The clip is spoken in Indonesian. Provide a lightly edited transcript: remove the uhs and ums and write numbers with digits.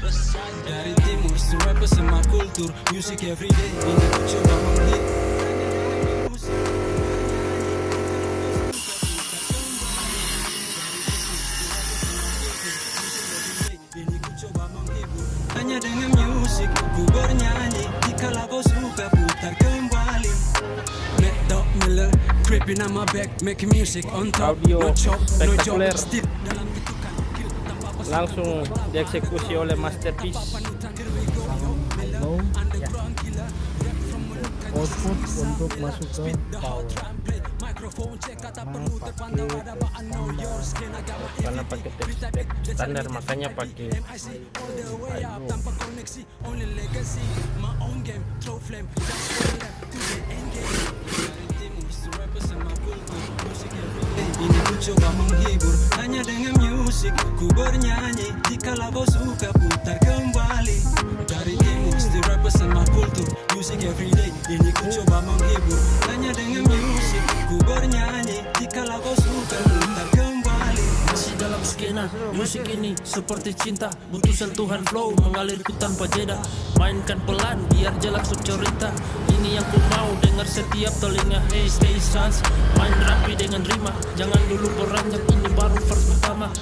Dari timur, rapper sama kultur, music everyday. Ini ku coba menghibur. Ini ku coba menghibur. Hanya dengan musik, ku bernyanyi. Jikalau kau suka putar kembali. Matt Dog Miller, creeping on my back, making music on top. Audio No chop, no job, spektakuler. still dalam bentukan kill tanpa bos. Langsung dieksekusi oleh Masterpiece. Low output untuk masuk ke power. Karena pakai tape standar, makanya pakai Ini ku coba menghibur hanya dengan musik. Ku bernyanyi jikalau kau suka putar kembali. Dari timur, still rapper sama kultur, music everyday. Ini ku coba menghibur hanya dengan musik. Ku bernyanyi jikalau kau suka putar kembali. Masih dalam skena, musik ini seperti cinta. Butuh sentuhan flow, mengalirku tanpa jeda. Mainkan pelan, biar jelas cerita. Ini yang ku mau dengar setiap telinga. Hey, stay sans, main rapi dengan rima. Jangan dulu beranjak, ini baru verse pertama.